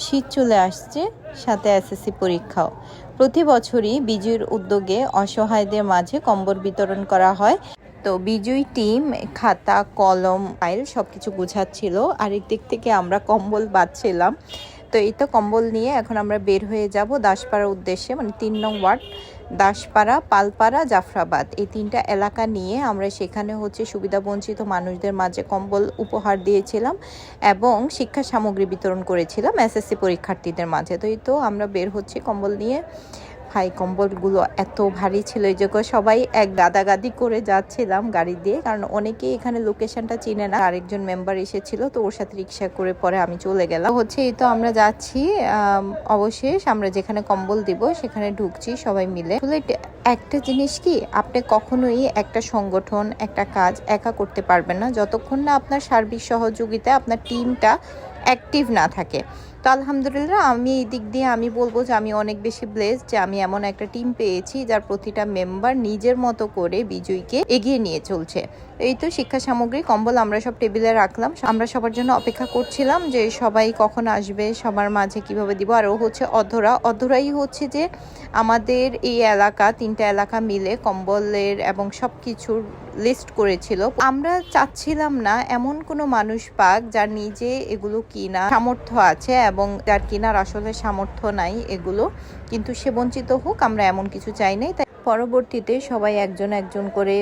শীত চলে আসছে, সাথে এসএসসি পরীক্ষাও। প্রতি বছরই বিজয়ীর উদ্যোগে অসহায়দের মাঝে কম্বল বিতরণ করা হয়। তো বিজয়ী টিম খাতা, কলম, ফাইল সবকিছু গুছাচ্ছিল, আরেক দিক থেকে আমরা কম্বল বাঁধছিলাম। তো এই তো কম্বল নিয়ে এখন আমরা বের হয়ে যাব দাসপাড়ার উদ্দেশ্যে, মানে 3 নং ওয়ার্ড দাসপাড়া, পালপাড়া, জাফরাবাদ, এই 3টা এলাকা নিয়ে আমরা সেখানে সুবিধাবঞ্চিত মানুষদের মাঝে কম্বল উপহার দিয়েছিলাম এবং শিক্ষা সামগ্রী বিতরণ করেছিলাম এসএসসি পরীক্ষার্থীদের মাঝে। তো এই তো আমরা বের হচ্ছি কম্বল নিয়ে। ভাই, কম্বলগুলো এত ভারী ছিল, এই যে সবাই এক গাদাগাদি করে যাচ্ছিলাম গাড়ি দিয়ে, কারণ অনেকেই এখানে লোকেশনটা চিনে না। আরেকজন মেম্বার এসেছিল, তো ওর সাথে রিক্সা করে পরে আমি চলে গেলাম। এই তো আমরা যাচ্ছি, অবশেষ আমরা যেখানে কম্বল দিব সেখানে ঢুকছি সবাই মিলে। একটা জিনিস কি, আপনি কখনোই একটা সংগঠন, একটা কাজ একা করতে পারবেন না যতক্ষণ না আপনার সার্বিক সহযোগিতায় আপনার টিমটা অ্যাক্টিভ না থাকে। তো আলহামদুলিল্লাহ, আমি এই দিক দিয়ে আমি বলবো যে আমি অনেক বেশি ব্লেসড যে আমি এমন একটা টিম পেয়েছি যার প্রতিটা মেম্বার নিজের মতো করে বিজয়ীকে এগিয়ে নিয়ে চলছে। এই তো শিক্ষা সামগ্রী, কম্বল আমরা সব টেবিলে রাখলাম। আমরা সবার জন্য অপেক্ষা করছিলাম যে সবাই কখন আসবে, সবার মাঝে কিভাবে দিব। আর ও অধরাই যে আমাদের এই এলাকা, 3টা এলাকা মিলে কম্বলের এবং সব কিছুর লিস্ট করেছিল। আমরা চাচ্ছিলাম না এমন কোনো মানুষ পাক যার নিজে এগুলো কিনা সামর্থ্য আছে এবং যার কিনার আসলে সামর্থ্য নাই এগুলো, কিন্তু সে বঞ্চিত হোক, আমরা এমন কিছু চাই নাই। তাই পরবর্তীতে সবাই একজন একজন করে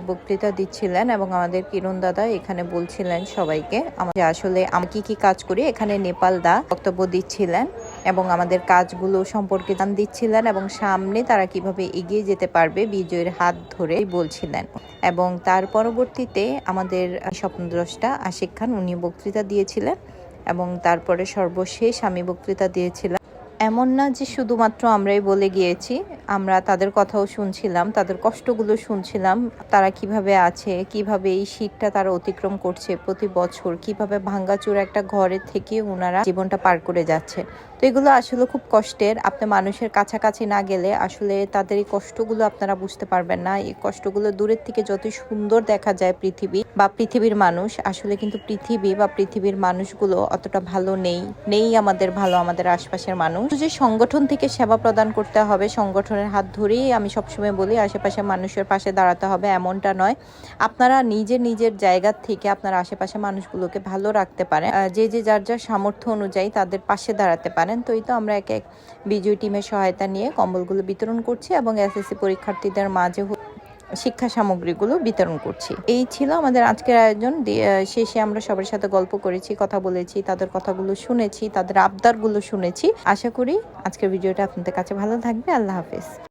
বক্তৃতা দিচ্ছিলেন এবং আমাদের কিরণ দাদা এখানে বলছিলেন সবাইকে আসলে আমি কি কাজ করি। এখানে নেপাল দা বক্তব্য দিচ্ছিলেন এবং আমাদের কাজগুলো সম্পর্কে জান দিচ্ছিলেন এবং সামনে তারা কিভাবে এগিয়ে যেতে পারবে বিজয়ের হাত ধরে বলছিলেন। এবং তার পরবর্তীতে আমাদের স্বপ্নদ্রষ্টা আশিক খান, উনি বক্তৃতা দিয়েছিলেন এবং তারপরে সর্বশেষ আমি বক্তৃতা দিয়েছিলাম। এমন না যে শুধুমাত্র আমরাই বলে গিয়েছি, আমরা তাদের কথাও শুনছিলাম, তাদের কষ্টগুলো শুনছিলাম, তারা কিভাবে আছে, কিভাবে এই শীতটা তারা অতিক্রম করছে প্রতি বছর, কিভাবে ভাঙ্গাচুরা একটা ঘরের থেকে ওনারা জীবনটা পার করে যাচ্ছে। তো এগুলো আসলে খুব কষ্টের। আপনি মানুষের কাছাকাছি না গেলে আসলে তাদের এই কষ্টগুলো আপনারা বুঝতে পারবেন না। এই কষ্টগুলো দূরের থেকে যতই সুন্দর দেখা যায় পৃথিবী বা পৃথিবীর মানুষ, আসলে কিন্তু পৃথিবী বা পৃথিবীর মানুষগুলো অতটা ভালো নেই আমাদের ভালো, আমাদের আশপাশের মানুষ। যে সংগঠন থেকে সেবা প্রদান করতে হবে, সংগঠনের হাত ধরেই আমি সবসময় বলি আশেপাশে মানুষের পাশে দাঁড়াতে হবে, এমনটা নয়। আপনারা নিজের জায়গা থেকে আপনার আশেপাশে মানুষগুলোকে ভালো রাখতে পারেন, যে যার সামর্থ্য অনুযায়ী তাদের পাশে দাঁড়াতে পারেন। তো এই তো আমরা এক বিজয়ী টিমের সহায়তা নিয়ে কম্বলগুলো বিতরণ করছি এবং এসএসসি পরীক্ষার্থীদের মাঝে শিক্ষা সামগ্রীগুলো বিতরণ করছি। এই ছিল আমাদের আজকের আয়োজন। শেষে আমরা সবার সাথে গল্প করেছি, কথা বলেছি, তাদের কথাগুলো শুনেছি, তাদের আবদারগুলো শুনেছি। আশা করি আজকের ভিডিওটা আপনাদের কাছে ভালো থাকবে। আল্লাহ হাফেজ।